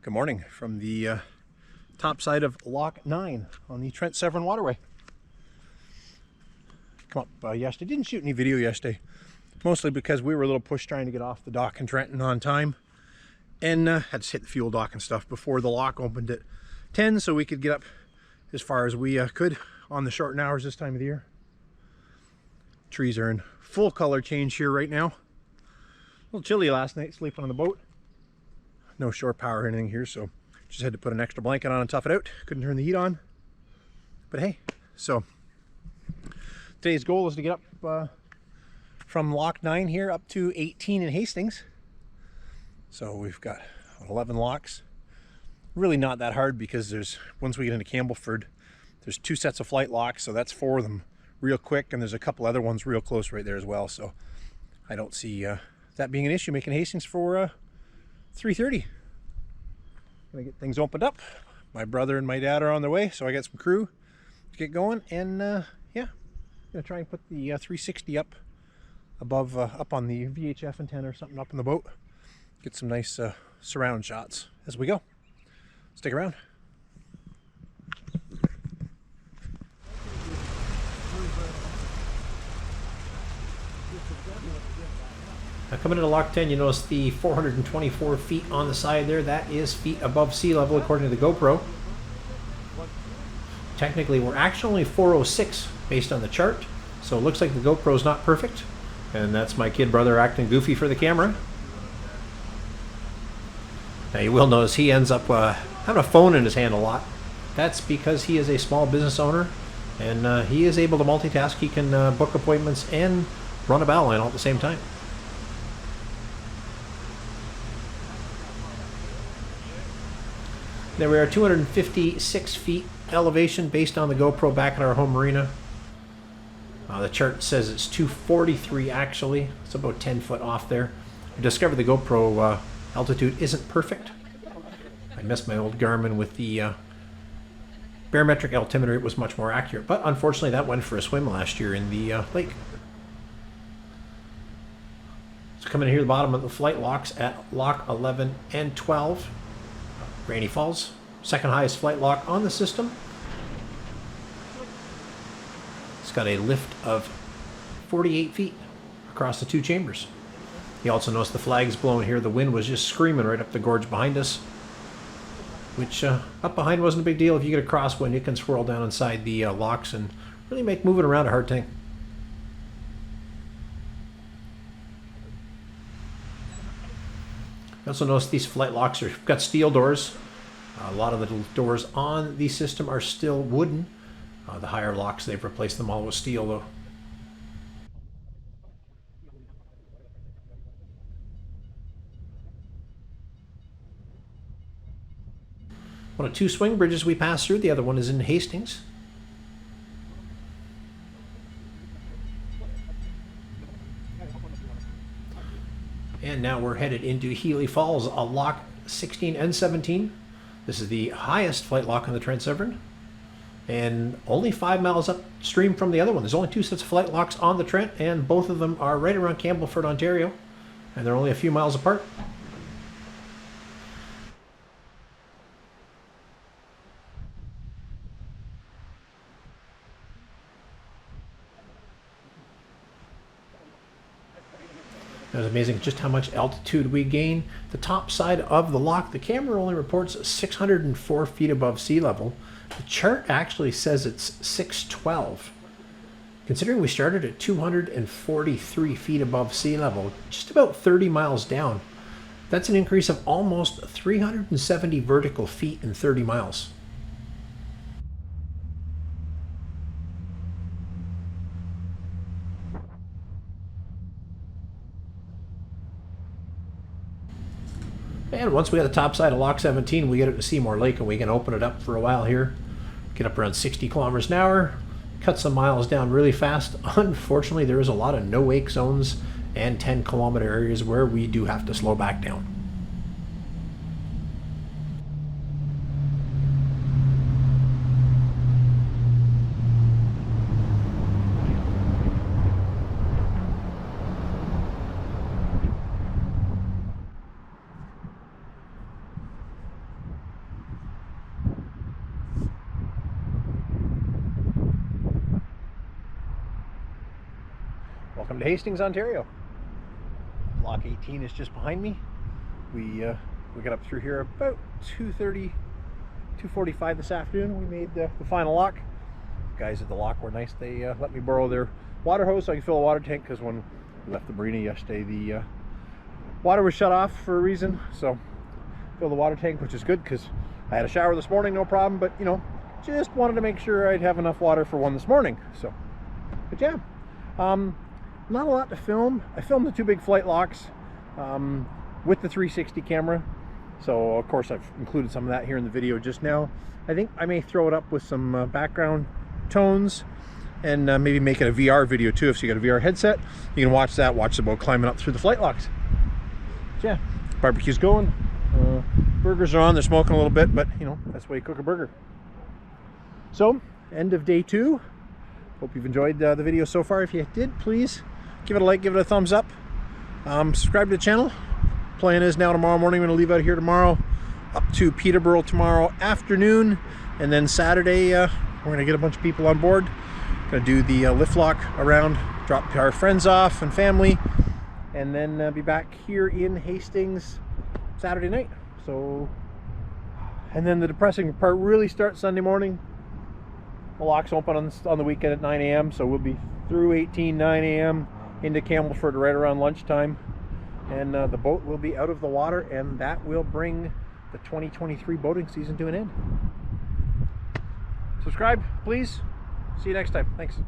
Good morning from the top side of Lock 9 on the Trent Severn Waterway. Come up yesterday. Didn't shoot any video yesterday, mostly because we were a little pushed trying to get off the dock in Trenton on time, and had to hit the fuel dock and stuff before the lock opened at 10, so we could get up as far as we could on the shortened hours this time of the year. Trees are in full color change here right now. A little chilly last night sleeping on the boat. No shore power or anything here, so just had to put an extra blanket on and tough it out. Couldn't turn the heat on, but hey. So today's goal is to get up from Lock 9 here up to 18 in Hastings. So we've got 11 locks. Really not that hard, because once we get into Campbellford, there's 2 sets of flight locks, so that's 4 of them real quick, and there's a couple other ones real close right there as well. So I don't see that being an issue making Hastings for 3:30. Gonna get things opened up. My brother and my dad are on their way, so I got some crew to get going, and yeah, gonna try and put the 360 up above, up on the VHF antenna or something up in the boat. Get some nice surround shots as we go. Stick around. Now coming into Lock 10, you notice the 424 feet on the side there. That is feet above sea level according to the GoPro. Technically, we're actually only 406 based on the chart, so it looks like the GoPro's not perfect. And that's my kid brother acting goofy for the camera. Now you will notice he ends up having a phone in his hand a lot. That's because he is a small business owner, and he is able to multitask. He can book appointments and run a bow line all at the same time. There we are, 256 feet elevation based on the GoPro back at our home marina. The chart says it's 243 actually. It's about 10 foot off there. I discovered the GoPro altitude isn't perfect. I missed my old Garmin with the barometric altimeter. It was much more accurate, but unfortunately that went for a swim last year in the lake. So coming in here, the bottom of the flight locks at Lock 11 and 12. Ranney Falls, second highest flight lock on the system. It's got a lift of 48 feet across the 2 chambers. You also notice the flags blowing here. The wind was just screaming right up the gorge behind us, which up behind wasn't a big deal. If you get a crosswind, it can swirl down inside the locks and really make moving around a hard thing. You also notice these flight locks have got steel doors. A lot of the doors on the system are still wooden. The higher locks, they've replaced them all with steel though. One of 2 swing bridges we passed through. The other one is in Hastings. And now we're headed into Healey Falls, Lock 16 and 17. This is the highest flight lock on the Trent Severn, and only 5 miles upstream from the other one. There's only 2 sets of flight locks on the Trent, and both of them are right around Campbellford, Ontario, and they're only a few miles apart. It was amazing just how much altitude we gain. The top side of the lock, the camera only reports 604 feet above sea level. The chart actually says it's 612. Considering we started at 243 feet above sea level, just about 30 miles down, that's an increase of almost 370 vertical feet in 30 miles. And once we got the top side of Lock 17, we get it to Seymour Lake, and we can open it up for a while here. Get up around 60 kilometers an hour, cut some miles down really fast. Unfortunately, there is a lot of no-wake zones and 10-kilometer areas where we do have to slow back down. Welcome to Hastings, Ontario. Lock 18 is just behind me. We got up through here about 2:30, 2:45 this afternoon. We made the final lock. The guys at the lock were nice. They let me borrow their water hose so I could fill a water tank, because when we left the marina yesterday, the water was shut off for a reason. So fill the water tank, which is good because I had a shower this morning, no problem. But you know, just wanted to make sure I'd have enough water for one this morning. So, but yeah, not a lot to film. I filmed the two big flight locks with the 360 camera. So of course I've included some of that here in the video just now. I think I may throw it up with some background tones, and maybe make it a VR video too. If you got a VR headset, you can watch that, watch the boat climbing up through the flight locks. So yeah, barbecue's going, burgers are on, they're smoking a little bit, but you know, that's the way you cook a burger. So, end of day 2. Hope you've enjoyed the video so far. If you did, please give it a like, give it a thumbs up, subscribe to the channel. Plan is now tomorrow morning, I'm going to leave out here tomorrow, up to Peterborough tomorrow afternoon, and then Saturday we're going to get a bunch of people on board. Going to do the lift lock around, drop our friends off and family, and then be back here in Hastings Saturday night. So, and then the depressing part really starts Sunday morning. The lock's open on the weekend at 9 a.m. so we'll be through 9 a.m. into Campbellford right around lunchtime, and the boat will be out of the water, and that will bring the 2023 boating season to an end. Subscribe, please. See you next time. Thanks.